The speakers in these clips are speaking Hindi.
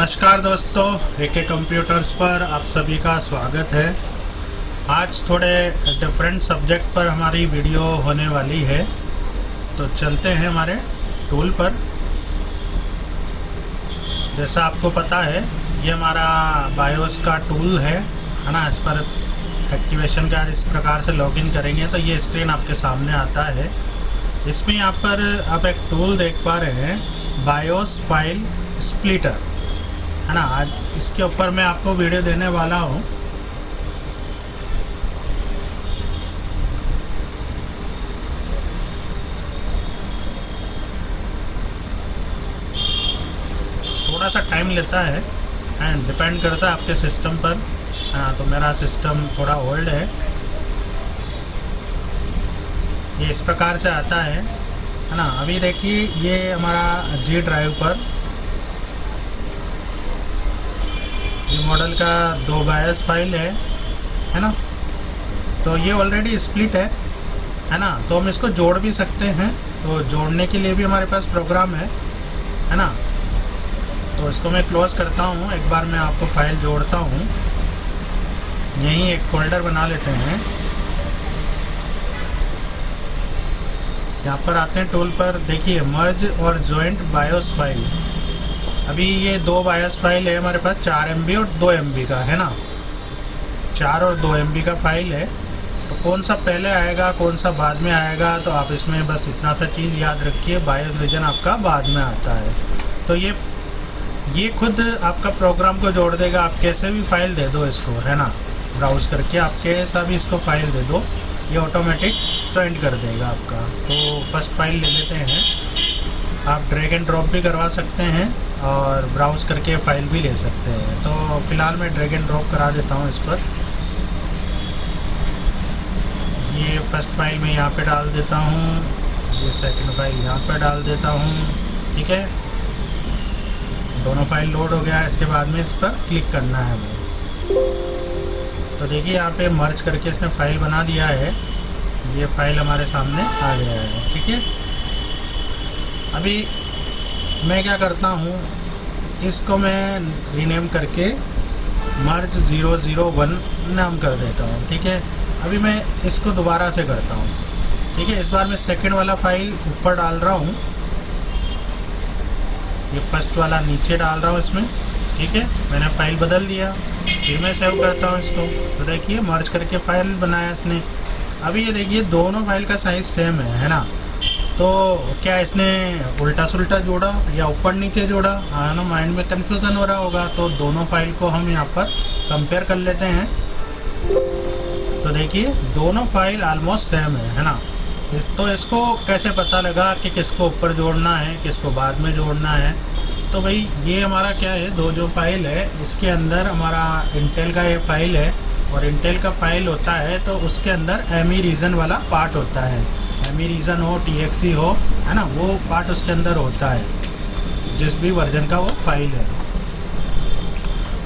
नमस्कार दोस्तों, एके कंप्यूटर्स पर आप सभी का स्वागत है। आज थोड़े डिफरेंट सब्जेक्ट पर हमारी वीडियो होने वाली है, तो चलते हैं हमारे टूल पर। जैसा आपको पता है, ये हमारा बायोस का टूल है ना। इस पर एक्टिवेशन का इस प्रकार से लॉगिन करेंगे तो ये स्क्रीन आपके सामने आता है। इसमें यहाँ पर आप एक टूल देख पा रहे हैं, बायोस फाइल स्प्लिटर, है ना। आज इसके ऊपर मैं आपको वीडियो देने वाला हूँ। थोड़ा सा टाइम लेता है एंड डिपेंड करता है आपके सिस्टम पर। हाँ, तो मेरा सिस्टम थोड़ा ओल्ड है। ये इस प्रकार से आता है ना। अभी देखिए, ये हमारा जी ड्राइव पर ये मॉडल का 2 बायोस फाइल है ना। तो ये ऑलरेडी स्प्लिट है ना। तो हम इसको जोड़ भी सकते हैं। तो जोड़ने के लिए भी हमारे पास प्रोग्राम है ना। तो इसको मैं क्लोज करता हूँ। एक बार मैं आपको फाइल जोड़ता हूँ। यहीं एक फोल्डर बना लेते हैं। यहाँ पर आते हैं टूल पर, देखिए मर्ज और जॉइंट बायोस फाइल। अभी ये 2 बायोस फाइल है हमारे पास, 4 MB और 2 MB का, है ना। 4 और 2 MB का फाइल है। तो कौन सा पहले आएगा कौन सा बाद में आएगा, तो आप इसमें बस इतना सा चीज़ याद रखिए, बायोस रीजन आपका बाद में आता है। तो ये खुद आपका प्रोग्राम को जोड़ देगा। आप कैसे भी फाइल दे दो इसको, है ना, ब्राउज करके आप कैसा भी इसको फाइल दे दो, ये ऑटोमेटिक सेंड कर देगा आपका। तो फर्स्ट फाइल ले लेते हैं। आप ड्रैग एंड ड्रॉप भी करवा सकते हैं और ब्राउज करके फाइल भी ले सकते हैं। तो फिलहाल मैं ड्रैग एंड ड्रॉप करा देता हूँ इस पर। ये फर्स्ट फाइल मैं यहाँ पे डाल देता हूँ, ये सेकंड फाइल यहाँ पे डाल देता हूँ। ठीक है, दोनों फाइल लोड हो गया। इसके बाद में इस पर क्लिक करना है हमें। तो देखिए, यहाँ पे मर्ज करके इसने फाइल बना दिया है। ये फाइल हमारे सामने आ गया है। ठीक है, अभी मैं क्या करता हूँ, इसको मैं रीनेम करके मर्ज 001 नाम कर देता हूँ। ठीक है, अभी मैं इसको दोबारा से करता हूँ। ठीक है, इस बार मैं सेकंड वाला फाइल ऊपर डाल रहा हूँ, ये फर्स्ट वाला नीचे डाल रहा हूँ इसमें। ठीक है, मैंने फाइल बदल दिया, फिर मैं सेव करता हूँ इसको। तो देखिए, मर्ज करके फाइल बनाया इसने। अभी ये देखिए, दोनों फाइल का साइज सेम है ना। तो क्या इसने उल्टा सुल्टा जोड़ा या ऊपर नीचे जोड़ा, हाँ ना, माइंड में कंफ्यूजन हो रहा होगा। तो दोनों फाइल को हम यहाँ पर कंपेयर कर लेते हैं। तो देखिए, दोनों फाइल ऑलमोस्ट सेम है ना। तो इसको कैसे पता लगा कि किसको ऊपर जोड़ना है किसको बाद में जोड़ना है। तो भाई, ये हमारा क्या है, जो फाइल है इसके अंदर हमारा इंटेल का ये फाइल है, और इंटेल का फाइल होता है तो उसके अंदर एमी रीजन वाला पार्ट होता है। एमी रीजन हो, TXE हो, है ना, वो पार्ट उसके अंदर होता है, जिस भी वर्जन का वो फाइल है।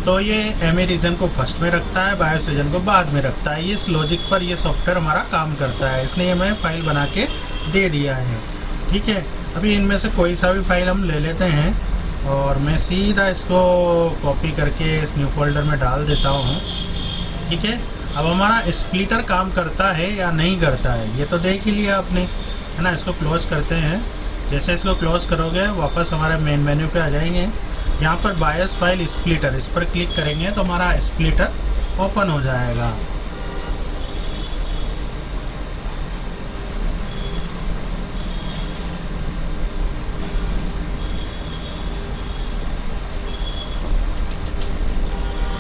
तो ये एमी रीजन को फर्स्ट में रखता है, बायोस रीजन को बाद में रखता है। ये इस लॉजिक पर ये सॉफ्टवेयर हमारा काम करता है। इसने हमें फाइल बना के दे दिया है। ठीक है, अभी इनमें से कोई सा भी फाइल हम ले लेते हैं और मैं सीधा इसको कॉपी करके इस न्यू फोल्डर में डाल देता हूँ। ठीक है, अब हमारा स्प्लिटर काम करता है या नहीं करता है ये तो देख ही लिया आपने, है ना। इसको क्लोज करते हैं। जैसे इसको क्लोज करोगे, वापस हमारे मेन मेन्यू पे आ जाएंगे। यहाँ पर बायोस फाइल स्प्लिटर, इस पर क्लिक करेंगे तो हमारा स्प्लिटर ओपन हो जाएगा।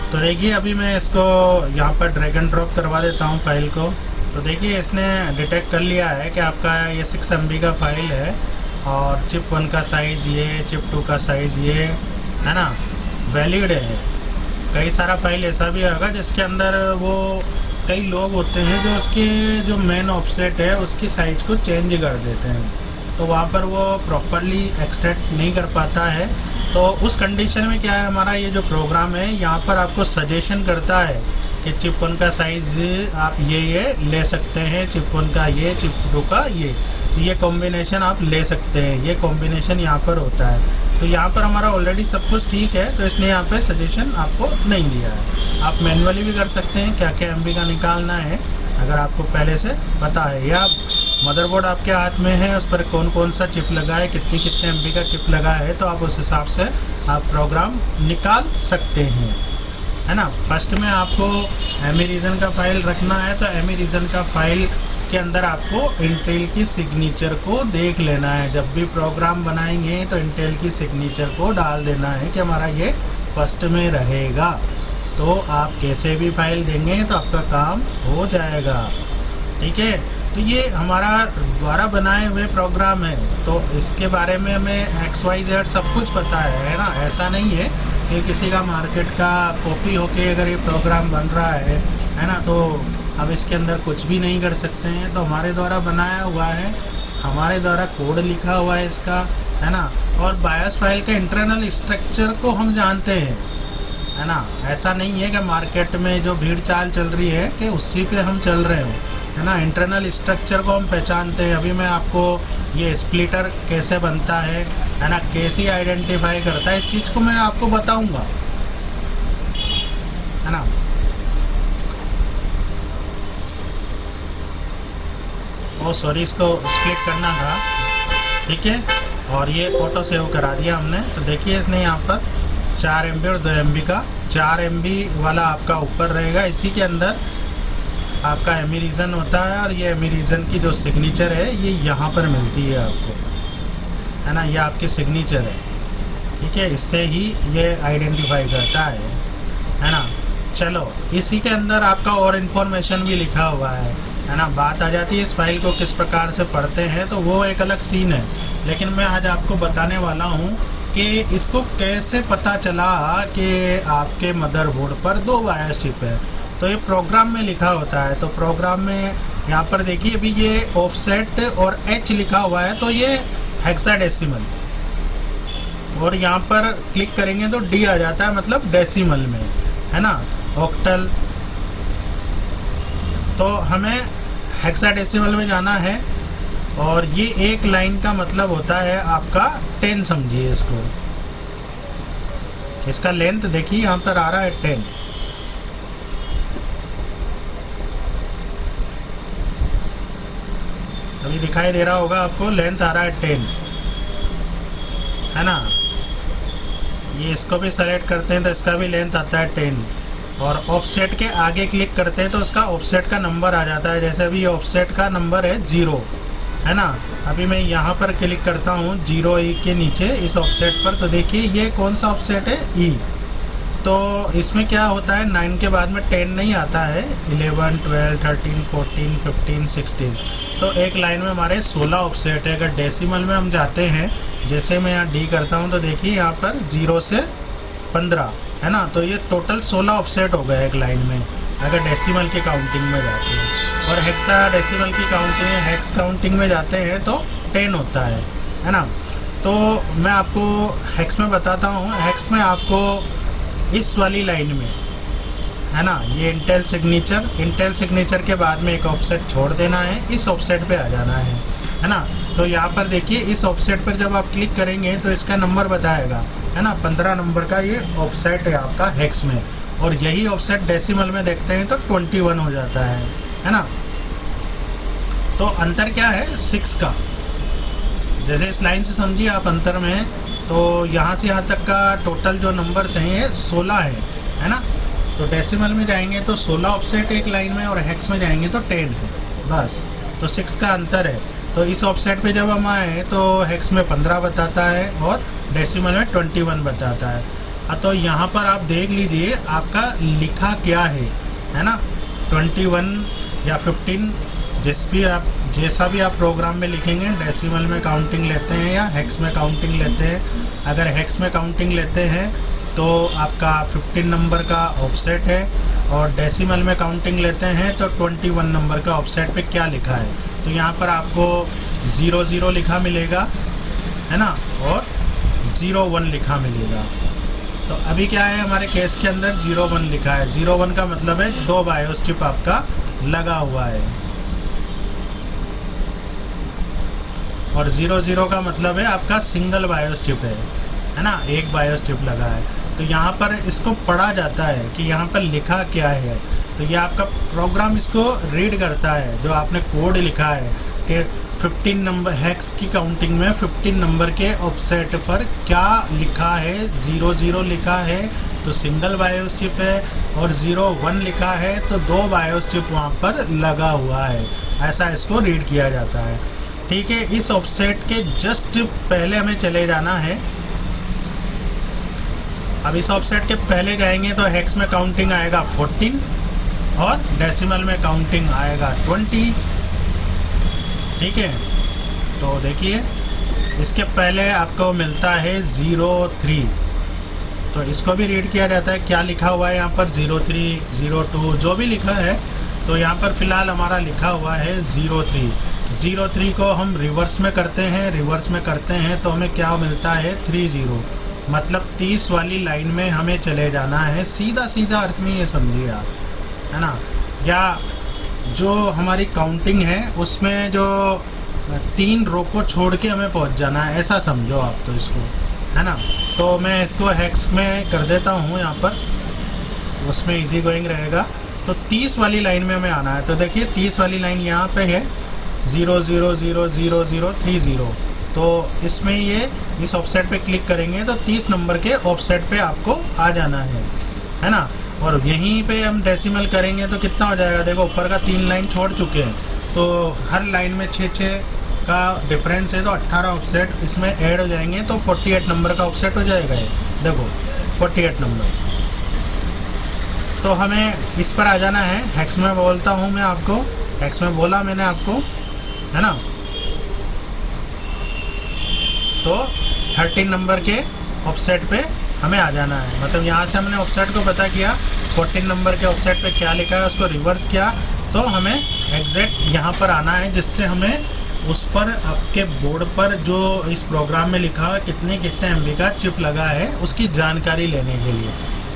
तो देखिए, अभी मैं इसको यहाँ पर ड्रैग एंड ड्रॉप करवा देता हूँ फाइल को। तो देखिए, इसने डिटेक्ट कर लिया है कि आपका ये 6 MB का फाइल है, और चिप 1 का साइज़ ये, चिप 2 का साइज़ ये, है ना, वैलिड है। कई सारा फाइल ऐसा भी होगा जिसके अंदर वो कई लोग होते हैं जो उसके जो मेन ऑफसेट है उसकी साइज़ को चेंज कर देते हैं, तो वहाँ पर वो प्रॉपरली एक्सट्रैक्ट नहीं कर पाता है। तो उस कंडीशन में क्या है, हमारा ये जो प्रोग्राम है यहाँ पर आपको सजेशन करता है कि चिप 1 का साइज आप ये ले सकते हैं, चिप 1 का ये, चिप 2 का ये कॉम्बिनेशन आप ले सकते हैं। ये कॉम्बिनेशन यहाँ पर होता है। तो यहाँ पर हमारा ऑलरेडी सब कुछ ठीक है, तो इसने यहाँ पे सजेशन आपको नहीं दिया है। आप मैनुअली भी कर सकते हैं क्या क्या एमबी का निकालना है, अगर आपको पहले से पता है, या मदरबोर्ड आपके हाथ में है, उस पर कौन कौन सा चिप लगा है, कितने एमबी का चिप लगा है, तो आप उस हिसाब से आप प्रोग्राम निकाल सकते हैं, है ना। फर्स्ट में आपको एमी रीजन का फाइल रखना है, तो एमी रीजन का फाइल के अंदर आपको इंटेल की सिग्नेचर को देख लेना है। जब भी प्रोग्राम बनाएंगे तो इंटेल की सिग्नेचर को डाल देना है कि हमारा ये फर्स्ट में रहेगा। तो आप कैसे भी फाइल देंगे तो आपका काम हो जाएगा, ठीक है। तो ये हमारा द्वारा बनाए हुए प्रोग्राम है, तो इसके बारे में हमें XYZ सब कुछ पता है ना। ऐसा नहीं है कि किसी का मार्केट का कॉपी होके अगर ये प्रोग्राम बन रहा है ना, तो हम इसके अंदर कुछ भी नहीं कर सकते हैं। तो हमारे द्वारा बनाया हुआ है, हमारे द्वारा कोड लिखा हुआ है इसका, है ना। और बायोस फाइल का इंटरनल स्ट्रक्चर को हम जानते हैं, है ना। ऐसा नहीं है कि मार्केट में जो भीड़ चाल चल रही है कि उसी पे हम चल रहे हो, है ना। इंटरनल स्ट्रक्चर को हम पहचानते हैं। अभी मैं आपको ये स्प्लिटर कैसे बनता है ना, कैसे आइडेंटिफाई करता है, इस चीज़ को मैं आपको बताऊंगा, है ना। ओ सॉरी, इसको स्प्लिट करना था, ठीक है। और ये ऑटो सेव करा दिया हमने। तो देखिए इसने यहाँ पर 4 MB और 2 MB का, 4 MB वाला आपका ऊपर रहेगा। इसी के अंदर आपका एमी रीजन होता है, और ये एमी रीजन की जो सिग्नेचर है ये यहाँ पर मिलती है आपको, है ना। ये आपकी सिग्नेचर है, ठीक है। इससे ही ये आइडेंटिफाई करता है ना। चलो, इसी के अंदर आपका और इन्फॉर्मेशन भी लिखा हुआ है ना। बात आ जाती है इस फाइल को किस प्रकार से पढ़ते हैं, तो वो एक अलग सीन है। लेकिन मैं आज आपको बताने वाला हूँ कि इसको कैसे पता चला कि आपके मदरबोर्ड पर 2 बायोस चिप है। तो ये प्रोग्राम में लिखा होता है। तो प्रोग्राम में यहाँ पर देखिए, अभी ये ऑफसेट और H लिखा हुआ है, तो ये हेक्साडेसिमल, और यहाँ पर क्लिक करेंगे तो D आ जाता है, मतलब डेसिमल में, है ना, ऑक्टल। तो हमें हेक्साडेसिमल में जाना है, और ये एक लाइन का मतलब होता है आपका 10, समझिए इसको। इसका लेंथ देखिए यहाँ पर आ रहा है 10। अभी दिखाई दे रहा होगा आपको, लेंथ आ रहा है 10, है ना। ये इसको भी सेलेक्ट करते हैं तो इसका भी लेंथ आता है 10, और ऑफसेट के आगे क्लिक करते हैं तो उसका ऑफसेट का नंबर आ जाता है। जैसे अभी ऑफसेट का नंबर है 0, है ना। अभी मैं यहाँ पर क्लिक करता हूँ 0E के नीचे इस ऑफसेट पर, तो देखिए ये कौन सा ऑफसेट है, E। तो इसमें क्या होता है, 9 के बाद में 10 नहीं आता है, 11, 12, 13, 14, 15, 16। तो एक लाइन में हमारे 16 ऑफसेट है। अगर डेसिमल में हम जाते हैं, जैसे मैं यहाँ D करता हूँ, तो देखिए यहाँ पर 0 से 15, है ना। तो ये टोटल 16 ऑफसेट हो गए एक लाइन में, अगर डेसिमल की काउंटिंग में जाते हैं। और हेक्सा डेसिमल की काउंटिंग, हेक्स काउंटिंग में जाते हैं तो 10 होता है ना। तो मैं आपको हेक्स में बताता हूँ। हेक्स में आपको इस वाली लाइन में, है ना, ये इंटेल सिग्नेचर के बाद में एक ऑफसेट छोड़ देना है, इस ऑफसेट पे आ जाना है ना। तो यहाँ पर देखिए इस ऑफसेट पर जब आप क्लिक करेंगे तो इसका नंबर बताएगा, है ना। 15 नंबर का ये ऑफसेट है आपका हेक्स में, और यही ऑफसेट डेसिमल में देखते हैं तो 21 हो जाता है ना। तो अंतर क्या है 6 का, जैसे इस लाइन से समझिए आप अंतर में, तो यहाँ से यहाँ तक का टोटल जो नंबर्स हैं ये 16 है ना। तो डेसिमल में जाएंगे तो 16 ऑफसेट एक लाइन में, और हेक्स में जाएंगे तो 10 है, बस। तो 6 का अंतर है। तो इस ऑफसेट पे जब हम आए तो हेक्स में 15 बताता है और डेसिमल में 21 बताता है। तो यहाँ पर आप देख लीजिए आपका लिखा क्या है ना। 21 या 15, जैसा भी आप प्रोग्राम में लिखेंगे, डेसिमल में काउंटिंग लेते हैं या हेक्स में काउंटिंग लेते हैं। अगर हेक्स में काउंटिंग लेते हैं तो आपका 15 नंबर का ऑफसेट है, और डेसिमल में काउंटिंग लेते हैं तो 21 नंबर का ऑफसेट पे क्या लिखा है। तो यहाँ पर आपको 00 लिखा मिलेगा, है ना, और 01 लिखा मिलेगा, तो अभी क्या है हमारे केस के अंदर 01 लिखा है। 01 का मतलब है 2 बायोस चिप आपका लगा हुआ है, और 00 का मतलब है आपका सिंगल बायोस चिप है ना, एक बायोस चिप लगा है। तो यहाँ पर इसको पढ़ा जाता है कि यहाँ पर लिखा क्या है। तो ये आपका प्रोग्राम इसको रीड करता है, जो आपने कोड लिखा है कि 15 नंबर हेक्स की काउंटिंग में 15 नंबर के ऑफसेट पर क्या लिखा है। 00 लिखा है तो सिंगल बायोस चिप है, और 01 लिखा है तो 2 बायोस चिप वहाँ पर लगा हुआ है। ऐसा इसको रीड किया जाता है। ठीक है, इस ऑफसेट के जस्ट पहले हमें चले जाना है। अब इस ऑफसेट के पहले जाएंगे तो हेक्स में काउंटिंग आएगा 14 और डेसिमल में काउंटिंग आएगा 20। ठीक है, तो देखिए इसके पहले आपको मिलता है 03, तो इसको भी रीड किया जाता है। क्या लिखा हुआ है यहाँ पर 03, 02 जो भी लिखा है, तो यहाँ पर फिलहाल हमारा लिखा हुआ है 03। 03 को हम रिवर्स में करते हैं, रिवर्स में करते हैं तो हमें क्या मिलता है 30, मतलब 30 वाली लाइन में हमें चले जाना है। सीधा सीधा अर्थ में ये समझिए आप, है ना। या जो हमारी काउंटिंग है उसमें जो 3 रो को छोड़ के हमें पहुंच जाना है, ऐसा समझो आप तो इसको, है ना। तो मैं इसको हेक्स में कर देता हूँ यहाँ पर, उसमें इजी गोइंग रहेगा। तो 30 वाली लाइन में हमें आना है। तो देखिए 30 वाली लाइन यहाँ पे है 00000030। तो इसमें ये इस ऑफसेट पे क्लिक करेंगे तो 30 नंबर के ऑफसेट पे आपको आ जाना है ना। और यहीं पे हम डेसिमल करेंगे तो कितना हो जाएगा, देखो ऊपर का 3 लाइन छोड़ चुके हैं, तो हर लाइन में 6 का डिफरेंस है, तो 18 ऑफसेट इसमें ऐड हो जाएंगे, तो 48 नंबर का ऑफसेट हो जाएगा ये, देखो 48 नंबर। तो हमें इस पर आ जाना है। हेक्स में बोलता हूँ मैं आपको, हेक्स में बोला मैंने आपको, है ना। तो 13 नंबर के ऑफसेट पे हमें आ जाना है। मतलब यहाँ से हमने ऑफसेट को पता किया, 14 नंबर के ऑफसेट पे क्या लिखा है उसको रिवर्स किया, तो हमें एग्जैक्ट यहाँ पर आना है, जिससे हमें उस पर आपके बोर्ड पर जो इस प्रोग्राम में लिखा हुआ कितने MB का चिप लगा है उसकी जानकारी लेने के लिए।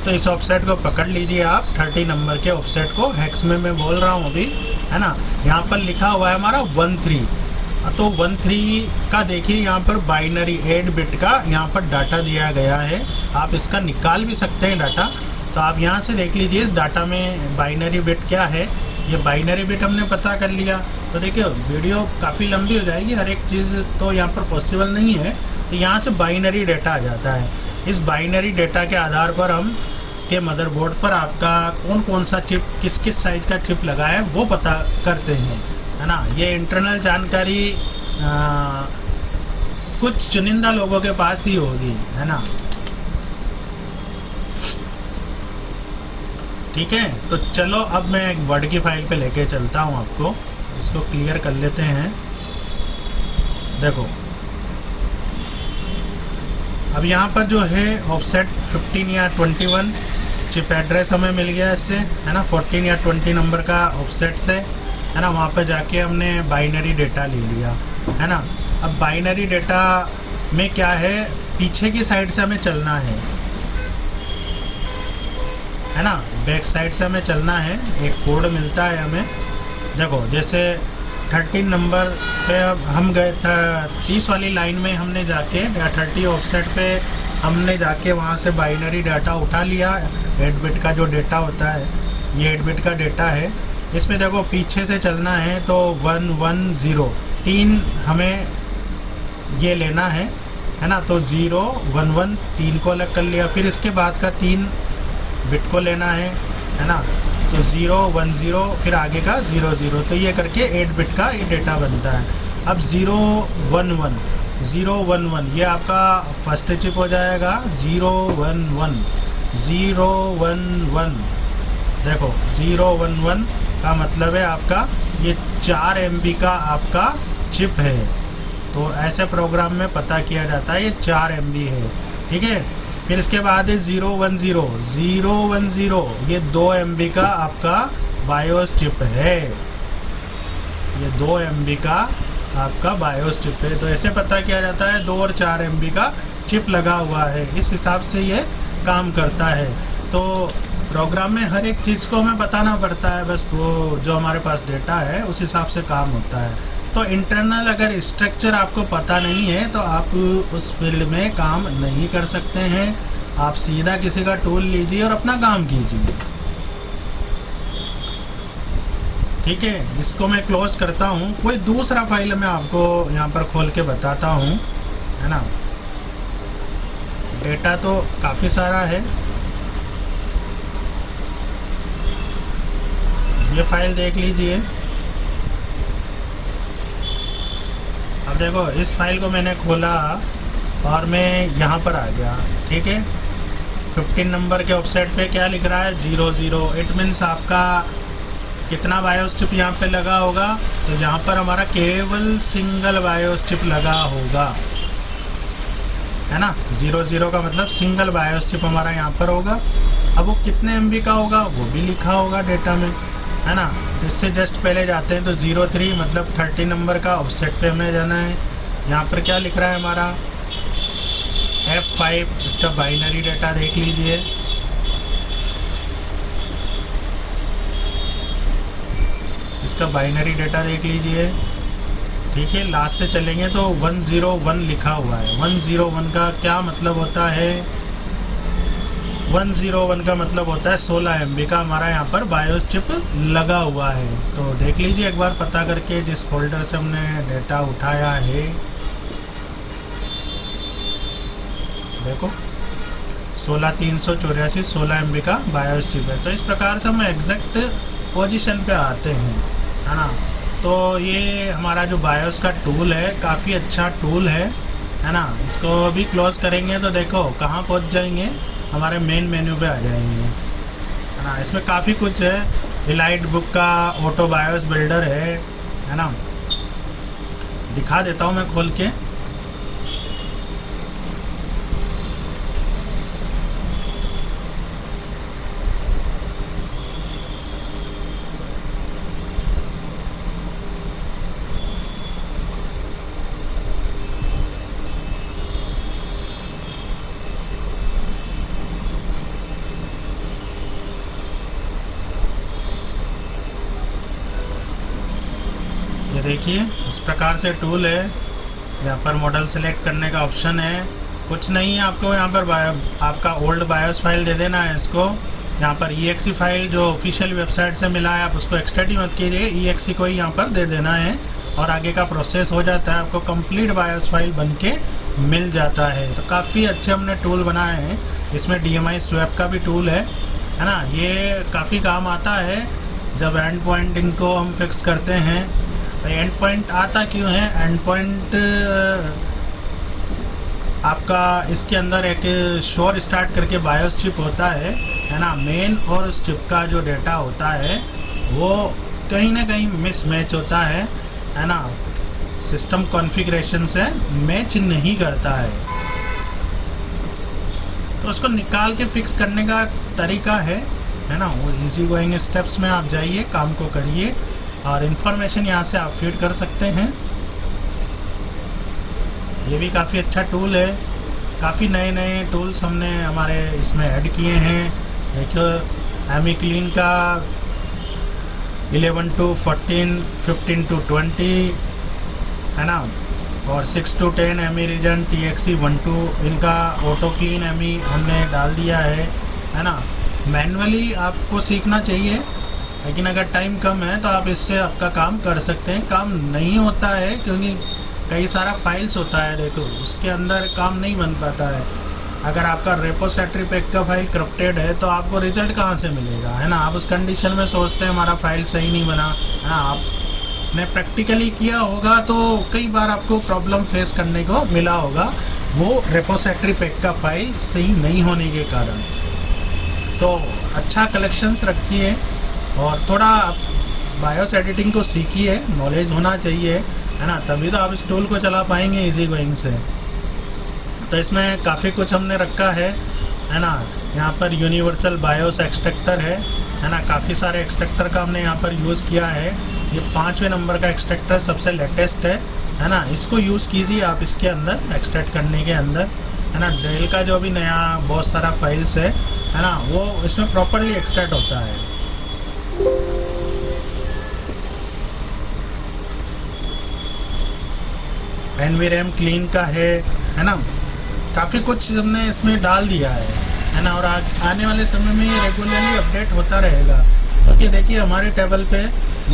तो इस ऑफसेट को पकड़ लीजिए आप, 30 नंबर के ऑफसेट को, हेक्स में मैं बोल रहा हूँ अभी, है ना। यहाँ पर लिखा हुआ है हमारा 13, तो 13 का देखिए यहाँ पर बाइनरी 8 बिट का यहाँ पर डाटा दिया गया है। आप इसका निकाल भी सकते हैं डाटा, तो आप यहाँ से देख लीजिए इस डाटा में बाइनरी बिट क्या है। ये बाइनरी बिट हमने पता कर लिया। तो देखिए वीडियो काफ़ी लंबी हो जाएगी, हर एक चीज़ तो यहाँ पर पॉसिबल नहीं है। तो यहाँ से बाइनरी डेटा आ जाता है। इस बाइनरी डेटा के आधार पर हम के मदरबोर्ड पर आपका कौन कौन सा चिप, किस किस साइज का चिप लगा है वो पता करते हैं, है ना। ये इंटरनल जानकारी कुछ चुनिंदा लोगों के पास ही होगी, है ना। ठीक है, तो चलो अब मैं एक वर्ड की फाइल पे लेके चलता हूँ आपको, इसको क्लियर कर लेते हैं। देखो अब यहाँ पर जो है ऑफसेट 15 या 21 चिप एड्रेस हमें मिल गया इससे, है ना। 14 या 20 नंबर का ऑफसेट से, है ना, वहाँ पे जाके हमने बाइनरी डेटा ले लिया, है ना। अब बाइनरी डेटा में क्या है, पीछे की साइड से हमें चलना है ना, बैक साइड से हमें चलना है। एक कोड मिलता है हमें, देखो जैसे 13 नंबर पे हम गए था, 30 वाली लाइन में हमने जाके या 30 ऑफसेट पे हमने जाके वहाँ से बाइनरी डाटा उठा लिया। 8 बिट का जो डेटा होता है, ये 8 बिट का डेटा है। इसमें देखो पीछे से चलना है तो 110 3 हमें ये लेना है ना। तो 0 1 1 3 को अलग कर लिया, फिर इसके बाद का 3 बिट को लेना है ना। तो 0 1 0 फिर आगे का 0 0, तो ये करके 8 बिट का ये डेटा बनता है। अब 0 1 1 ये आपका फर्स्ट चिप हो जाएगा। 0 1 1 0 1 1, देखो 0 1 1 का मतलब है आपका ये 4 MB का आपका चिप है। तो ऐसे प्रोग्राम में पता किया जाता है ये 4 MB है, ठीक है। फिर इसके बाद है 0 1 0 ये 2 MB का आपका बायोस चिप है, ये 2 MB का आपका बायोस चिप है। तो ऐसे पता किया जाता है 2 और 4 MB का चिप लगा हुआ है, इस हिसाब से ये काम करता है। तो प्रोग्राम में हर एक चीज़ को हमें बताना पड़ता है, बस वो जो हमारे पास डेटा है उस हिसाब से काम होता है। तो इंटरनल अगर स्ट्रक्चर आपको पता नहीं है तो आप उस फील्ड में काम नहीं कर सकते हैं। आप सीधा किसी का टूल लीजिए और अपना काम कीजिए। ठीक है, इसको मैं क्लोज करता हूँ। कोई दूसरा फाइल मैं आपको यहाँ पर खोल के बताता हूँ, है ना। डेटा तो काफ़ी सारा है। ये फाइल देख लीजिए। अब देखो, इस फाइल को मैंने खोला और मैं यहाँ पर आ गया। ठीक है, 15 नंबर के ऑफसेट पे क्या लिख रहा है, 00। इट मीन्स आपका कितना बायोस चिप यहाँ पे लगा होगा, तो यहाँ पर हमारा केवल सिंगल बायोस चिप लगा होगा, है ना। 00 का मतलब सिंगल बायोस चिप हमारा यहाँ पर होगा। अब वो कितने MB का होगा वो भी लिखा होगा डेटा में, है ना। इससे जस्ट पहले जाते हैं तो 03 मतलब 30 नंबर का ऑफसेट पे हमें जाना है। यहाँ पर क्या लिख रहा है हमारा F5, इसका बाइनरी डेटा देख लीजिए। इसका बाइनरी डेटा देख लीजिए। ठीक है, लास्ट से चलेंगे तो 101 लिखा हुआ है। 101 का क्या मतलब होता है, 101 का मतलब होता है 16 MB का हमारा यहाँ पर बायोस चिप लगा हुआ है। तो देख लीजिए एक बार पता करके, जिस फोल्डर से हमने डेटा उठाया है। देखो 16384 16 MB का बायोस चिप है। तो इस प्रकार से हम एग्जैक्ट पोजीशन पे आते हैं, है ना। तो ये हमारा जो बायोस का टूल है काफ़ी अच्छा टूल है ना। इसको भी क्लोज करेंगे तो देखो कहाँ पहुँच जाएंगे, हमारे मेन मेन्यू पे आ जाएंगे, है ना। इसमें काफ़ी कुछ है। इलाइट बुक का ऑटो बायोस बिल्डर है ना। दिखा देता हूँ मैं खोल के। ये देखिए इस प्रकार से टूल है। यहाँ पर मॉडल सेलेक्ट करने का ऑप्शन है। कुछ नहीं है, आपको यहाँ पर आपका ओल्ड बायोस फाइल दे देना है इसको। यहाँ पर EXE फाइल जो ऑफिशियल वेबसाइट से मिला है, आप उसको एक्सटेंड ही मत कीजिए, EXE को ही यहाँ पर दे देना है और आगे का प्रोसेस हो जाता है। आपको कंप्लीट बायोस फाइल बन के मिल जाता है। तो काफ़ी अच्छे हमने टूल बनाए हैं। इसमें DMI स्वैप का भी टूल है ना। ये काफ़ी काम आता है जब एंड पॉइंटिंग को हम फिक्स करते हैं। एंड पॉइंट आता क्यों है, एंड पॉइंट आपका इसके अंदर एक शोर स्टार्ट करके बायोस चिप होता है ना। मेन और उस चिप का जो डेटा होता है वो कहीं ना कहीं मिसमैच होता है ना। सिस्टम कॉन्फ़िगरेशन से मैच नहीं करता है, तो उसको निकाल के फिक्स करने का तरीका है ना। वो इजी गोइंग स्टेप्स में आप जाइए, काम को करिए और इन्फॉर्मेशन यहाँ से आप फीड कर सकते हैं। ये भी काफ़ी अच्छा टूल है। काफ़ी नए नए टूल्स हमने हमारे इसमें ऐड किए हैं। देखो एमी क्लीन का 11 to 14, 15 to 20 है ना, और 6 to 10 एमी रीजन TXE12 इनका ऑटो क्लीन एमी हमने डाल दिया है ना। मैनुअली आपको सीखना चाहिए, लेकिन अगर टाइम कम है तो आप इससे आपका काम कर सकते हैं। काम नहीं होता है क्योंकि कई सारा फाइल्स होता है, देखो उसके अंदर काम नहीं बन पाता है। अगर आपका रेपोसिटरी पैक का फाइल करप्टेड है तो आपको रिजल्ट कहाँ से मिलेगा, है ना। आप उस कंडीशन में सोचते हैं हमारा फाइल सही नहीं बना, है ना। आपने प्रैक्टिकली किया होगा तो कई बार आपको प्रॉब्लम फेस करने को मिला होगा, वो रेपोसिटरी पैक का फाइल सही नहीं होने के कारण। तो अच्छा कलेक्शंस रखिए और थोड़ा बायोस एडिटिंग को सीखिए, नॉलेज होना चाहिए, है ना, तभी तो आप इस टूल को चला पाएंगे इजी गोइंग से। तो इसमें काफ़ी कुछ हमने रखा है ना। यहाँ पर यूनिवर्सल बायोस एक्सट्रैक्टर है ना। काफ़ी सारे एक्सट्रैक्टर का हमने यहाँ पर यूज़ किया है। ये 5वें नंबर का एक्सट्रैक्टर सबसे लेटेस्ट है ना। इसको यूज़ कीजिए आप इसके अंदर एक्सट्रैक्ट करने के अंदर, है ना, ड्रिल का जो भी नया बहुत सारा फाइल्स है ना, वो इसमें प्रॉपरली एक्सट्रैक्ट होता है। एनवीरैम क्लीन का है ना, काफ़ी कुछ हमने इसमें डाल दिया है ना। और आने वाले समय में ये रेगुलरली अपडेट होता रहेगा, क्योंकि देखिए हमारे टेबल पे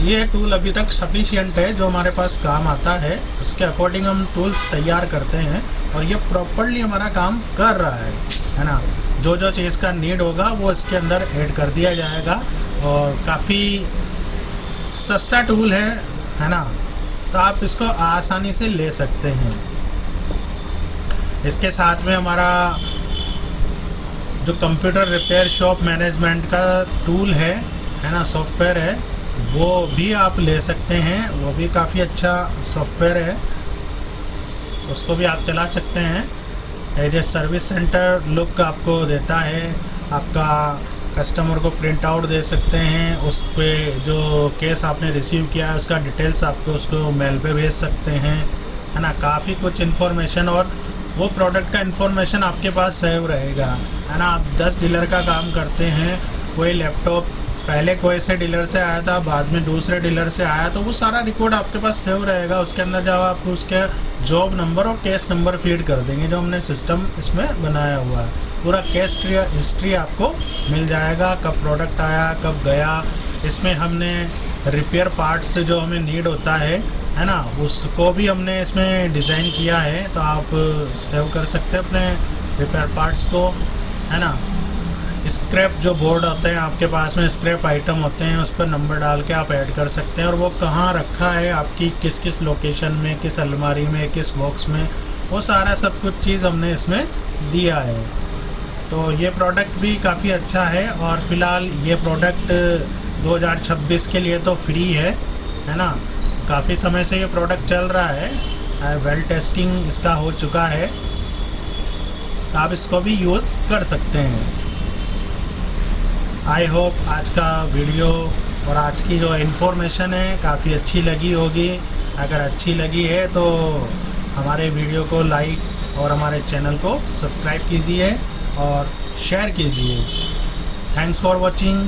ये टूल अभी तक सफिशिएंट है, जो हमारे पास काम आता है उसके अकॉर्डिंग हम टूल्स तैयार करते हैं और ये प्रॉपरली हमारा काम कर रहा है ना। जो जो चीज़ का नीड होगा वो इसके अंदर ऐड कर दिया जाएगा और काफ़ी सस्ता टूल है ना, तो आप इसको आसानी से ले सकते हैं। इसके साथ में हमारा जो कंप्यूटर रिपेयर शॉप मैनेजमेंट का टूल है ना, सॉफ्टवेयर है, वो भी आप ले सकते हैं। वो भी काफ़ी अच्छा सॉफ्टवेयर है, उसको भी आप चला सकते हैं। As a service center look आपको देता है, आपका कस्टमर को प्रिंट आउट दे सकते हैं, उस पर जो केस आपने रिसीव किया है उसका डिटेल्स आपको उसको मेल पे भेज सकते हैं, है ना। काफ़ी कुछ इन्फॉर्मेशन और वो प्रोडक्ट का इन्फॉर्मेशन आपके पास सेव रहेगा, है ना। आप 10 डीलर का काम करते हैं, कोई लैपटॉप पहले कोई से डीलर से आया था, बाद में दूसरे डीलर से आया, तो वो सारा रिकॉर्ड आपके पास सेव रहेगा। उसके अंदर जब आप उसके जॉब नंबर और केस नंबर फीड कर देंगे, जो हमने सिस्टम इसमें बनाया हुआ है, पूरा केस हिस्ट्री आपको मिल जाएगा, कब प्रोडक्ट आया, कब गया। इसमें हमने रिपेयर पार्ट्स जो हमें नीड होता है ना, उसको भी हमने इसमें डिज़ाइन किया है, तो आप सेव कर सकते हैं अपने रिपेयर पार्ट्स को, है ना। स्क्रैप जो बोर्ड होते हैं आपके पास में, स्क्रैप आइटम होते हैं, उस पर नंबर डाल के आप ऐड कर सकते हैं और वो कहाँ रखा है आपकी, किस किस लोकेशन में, किस अलमारी में, किस बॉक्स में, वो सारा सब कुछ चीज़ हमने इसमें दिया है। तो ये प्रोडक्ट भी काफ़ी अच्छा है और फिलहाल ये प्रोडक्ट 2026 के लिए तो फ्री है ना। काफ़ी समय से ये प्रोडक्ट चल रहा है, वेल टेस्टिंग इसका हो चुका है, आप इसको भी यूज़ कर सकते हैं। आई होप आज का वीडियो और आज की जो इन्फॉर्मेशन है काफ़ी अच्छी लगी होगी। अगर अच्छी लगी है तो हमारे वीडियो को लाइक और हमारे चैनल को सब्सक्राइब कीजिए और शेयर कीजिए। Thanks for watching.